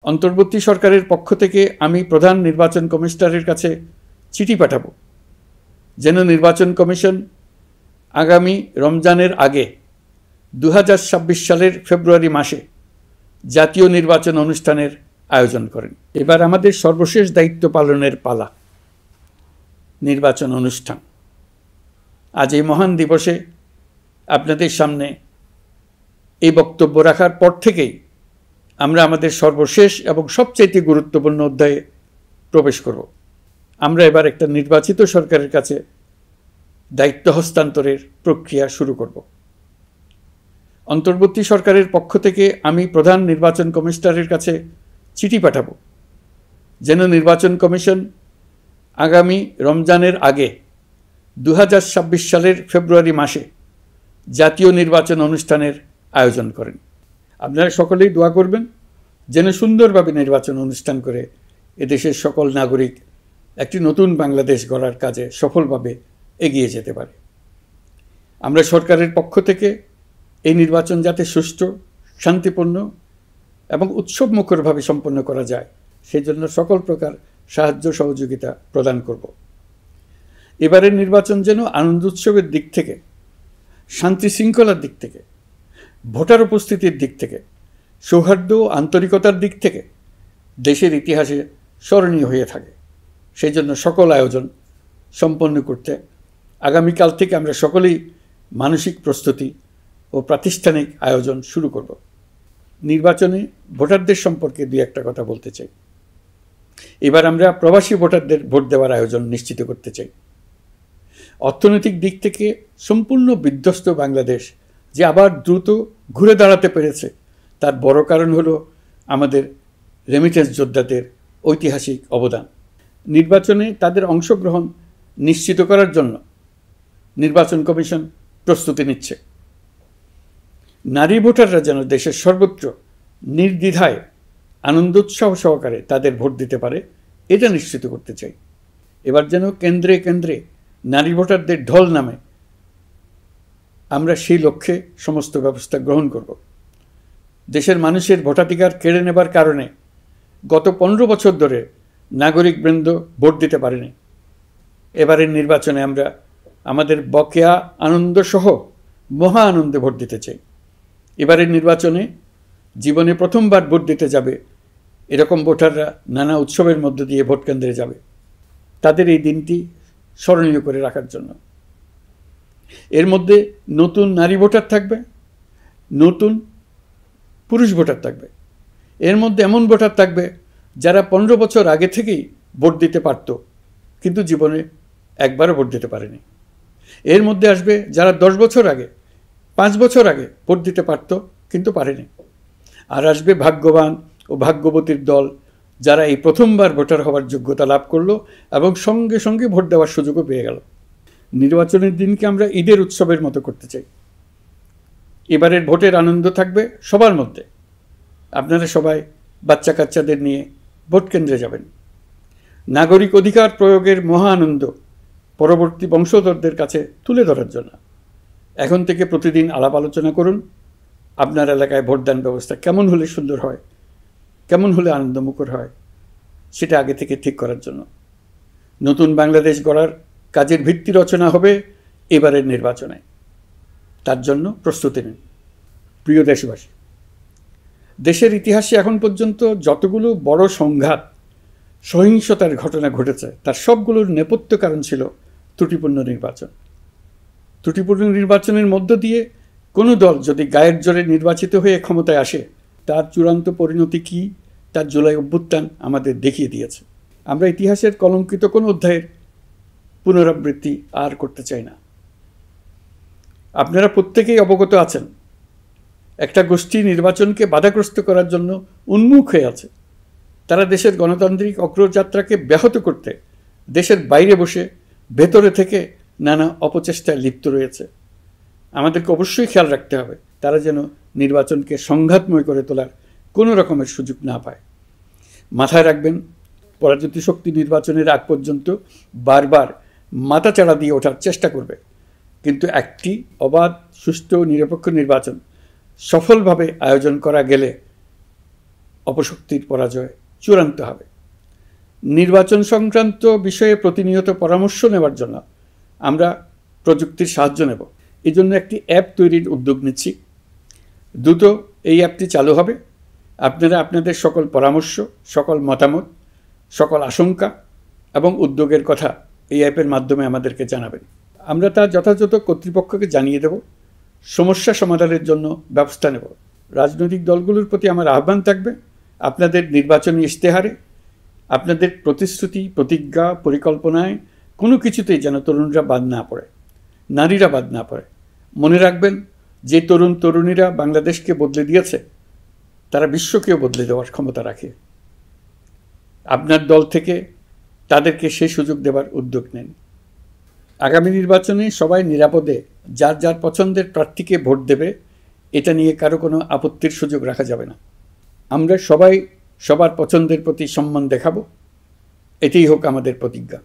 অন্তর্বর্তী সরকারের পক্ষ থেকে আমি প্রধান নির্বাচন কমিশনারের কাছে চিঠি পাঠাব যেন নির্বাচন কমিশন আগামী রমজানের আগে 2026 সালের ফেব্রুয়ারি মাসে জাতীয় নির্বাচন অনুষ্ঠানের আয়োজন করেন। এবার আমাদের সর্বশেষ দায়িত্ব পালনের পালা, নির্বাচন অনুষ্ঠান। আজ এই মহান দিবসে আপনাদের সামনে এই বক্তব্য রাখার পর থেকেই আমরা আমাদের সর্বশেষ এবং সবচেয়ে গুরুত্বপূর্ণ অধ্যায়ে প্রবেশ করব। আমরা এবার একটা নির্বাচিত সরকারের কাছে দায়িত্ব হস্তান্তরের প্রক্রিয়া শুরু করব। অন্তর্বর্তী সরকারের পক্ষ থেকে আমি প্রধান নির্বাচন কমিশনারের কাছে চিঠি পাঠাব যেন নির্বাচন কমিশন আগামী রমজানের আগে 2026 সালের ফেব্রুয়ারি মাসে জাতীয় নির্বাচন অনুষ্ঠানের আয়োজন করেন। আপনারা সকলেই দোয়া করবেন যেন সুন্দরভাবে নির্বাচন অনুষ্ঠান করে এদেশের সকল নাগরিক একটি নতুন বাংলাদেশ গড়ার কাজে সফলভাবে এগিয়ে যেতে পারে। আমরা সরকারের পক্ষ থেকে এই নির্বাচন যাতে সুষ্ঠু, শান্তিপূর্ণ এবং উৎসবমুখরভাবে সম্পন্ন করা যায় সেই জন্য সকল প্রকার সাহায্য সহযোগিতা প্রদান করব। এবারের নির্বাচন যেন আনন্দ উৎসবের দিক থেকে, শান্তি শৃঙ্খলার দিক থেকে, ভোটার উপস্থিতির দিক থেকে, সৌহার্দ্য ও আন্তরিকতার দিক থেকে দেশের ইতিহাসে স্মরণীয় হয়ে থাকে। সেই জন্য সকল আয়োজন সম্পন্ন করতে আগামীকাল থেকে আমরা সকলেই মানসিক প্রস্তুতি ও প্রাতিষ্ঠানিক আয়োজন শুরু করব। নির্বাচনে ভোটারদের সম্পর্কে দুই একটা কথা বলতে চাই। এবার আমরা প্রবাসী ভোটারদের ভোট দেওয়ার আয়োজন নিশ্চিত করতে চাই। অর্থনৈতিক দিক থেকে সম্পূর্ণ বিধ্বস্ত বাংলাদেশ যে আবার দ্রুত ঘুরে দাঁড়াতে পেরেছে তার বড় কারণ হলো আমাদের রেমিটেন্স যোদ্ধাদের ঐতিহাসিক অবদান। নির্বাচনে তাদের অংশগ্রহণ নিশ্চিত করার জন্য নির্বাচন কমিশন প্রস্তুতি নিচ্ছে। নারী ভোটাররা যেন দেশের সর্বত্র নির্দ্বিধায় আনন্দোৎসব সহকারে তাদের ভোট দিতে পারে এটা নিশ্চিত করতে চাই। এবার যেন কেন্দ্রে কেন্দ্রে নারী ভোটারদের ঢল নামে, আমরা সেই লক্ষ্যে সমস্ত ব্যবস্থা গ্রহণ করব। দেশের মানুষের ভোটাধিকার কেড়ে নেবার কারণে গত 15 বছর ধরে নাগরিকবৃন্দ ভোট দিতে পারেনি। এবারের নির্বাচনে আমরা আমাদের বকেয়া আনন্দসহ মহা আনন্দে ভোট দিতে চাই। এবারের নির্বাচনে জীবনে প্রথমবার ভোট দিতে যাবে এরকম ভোটাররা নানা উৎসবের মধ্য দিয়ে ভোট কেন্দ্রে যাবে, তাদের এই দিনটি স্মরণীয় করে রাখার জন্য। এর মধ্যে নতুন নারী ভোটার থাকবে, নতুন পুরুষ ভোটার থাকবে, এর মধ্যে এমন ভোটার থাকবে যারা 15 বছর আগে থেকেই ভোট দিতে পারত কিন্তু জীবনে একবারও ভোট দিতে পারেনি। এর মধ্যে আসবে যারা 10 বছর আগে, 5 বছর আগে ভোট দিতে পারত কিন্তু পারেনি। আর আসবে ভাগ্যবান ও ভাগ্যবতীর দল যারা এই প্রথমবার ভোটার হওয়ার যোগ্যতা লাভ করলো এবং সঙ্গে সঙ্গে ভোট দেওয়ার সুযোগও পেয়ে গেল। নির্বাচনের দিনকে আমরা ঈদের উৎসবের মতো করতে চাই। এবারের ভোটের আনন্দ থাকবে সবার মধ্যে। আপনারা সবাই বাচ্চা কাচ্চাদের নিয়ে ভোট কেন্দ্রে যাবেন। নাগরিক অধিকার প্রয়োগের মহা আনন্দ পরবর্তী বংশধরদের কাছে তুলে ধরার জন্য এখন থেকে প্রতিদিন আলাপ আলোচনা করুন। আপনার এলাকায় ভোটদান ব্যবস্থা কেমন হলে সুন্দর হয়, কেমন হলে আনন্দমুখর হয় সেটা আগে থেকে ঠিক করার জন্য নতুন বাংলাদেশ গড়ার কাজের ভিত্তি রচনা হবে এবারের নির্বাচনে। তার জন্য প্রস্তুতি নিন। প্রিয় দেশবাসী, দেশের ইতিহাসে এখন পর্যন্ত যতগুলো বড় সংঘাত, সহিংসতার ঘটনা ঘটেছে তার সবগুলোর নেপথ্য কারণ ছিল ত্রুটিপূর্ণ নির্বাচন। ত্রুটিপূর্ণ নির্বাচনের মধ্য দিয়ে কোনো দল যদি গায়ের জোরে নির্বাচিত হয়ে ক্ষমতায় আসে তার চূড়ান্ত পরিণতি কী তার জুলাই অভ্যুত্থান আমাদের দেখিয়ে দিয়েছে। আমরা ইতিহাসের কলঙ্কিত কোনো অধ্যায়ের পুনরাবৃত্তি আর করতে চাই না। আপনারা প্রত্যেকেই অবগত আছেন একটা গোষ্ঠী নির্বাচনকে বাধাগ্রস্ত করার জন্য উন্মুখ হয়ে আছে। তারা দেশের গণতান্ত্রিক অগ্রযাত্রাকে ব্যাহত করতে দেশের বাইরে বসে ভেতরে থেকে নানা অপচেষ্টায় লিপ্ত রয়েছে। আমাদেরকে অবশ্যই খেয়াল রাখতে হবে তারা যেন নির্বাচনকে সংঘাতময় করে তোলার কোনো রকমের সুযোগ না পায়। মাথায় রাখবেন, পরাজিত শক্তি নির্বাচনের আগ পর্যন্ত বারবার মাথাচাড়া দিয়ে ওঠার চেষ্টা করবে, কিন্তু একটি অবাধ, সুষ্ঠু, নিরপেক্ষ নির্বাচন সফলভাবে আয়োজন করা গেলে অপশক্তির পরাজয় চূড়ান্ত হবে। নির্বাচন সংক্রান্ত বিষয়ে প্রতিনিয়ত পরামর্শ নেওয়ার জন্য আমরা প্রযুক্তির সাহায্য নেব। এই জন্য একটি অ্যাপ তৈরির উদ্যোগ নিচ্ছি। দ্রুত এই অ্যাপটি চালু হবে। আপনারা আপনাদের সকল পরামর্শ, সকল মতামত, সকল আশঙ্কা এবং উদ্যোগের কথা এই অ্যাপের মাধ্যমে আমাদেরকে জানাবেন। আমরা তা যথাযথ কর্তৃপক্ষকে জানিয়ে দেব, সমস্যা সমাধানের জন্য ব্যবস্থা নেব। রাজনৈতিক দলগুলোর প্রতি আমার আহ্বান থাকবে, আপনাদের নির্বাচনী ইশতেহারে, আপনাদের প্রতিশ্রুতি, প্রতিজ্ঞা, পরিকল্পনায় কোনো কিছুতেই যেন তরুণরা বাদ না পড়ে, নারীরা বাদ না পড়ে। মনে রাখবেন, যে তরুণ তরুণীরা বাংলাদেশকে বদলে দিয়েছে, তারা বিশ্বকেও বদলে দেওয়ার ক্ষমতা রাখে। আপনার দল থেকে তাদেরকে সেই সুযোগ দেওয়ার উদ্যোগ নেন। আগামী নির্বাচনে সবাই নিরাপদে যার যার পছন্দের প্রার্থীকে ভোট দেবে, এটা নিয়ে কারো কোনো আপত্তির সুযোগ রাখা যাবে না। আমরা সবাই সবার পছন্দের প্রতি সম্মান দেখাবো, এটাই হোক আমাদের প্রতিজ্ঞা।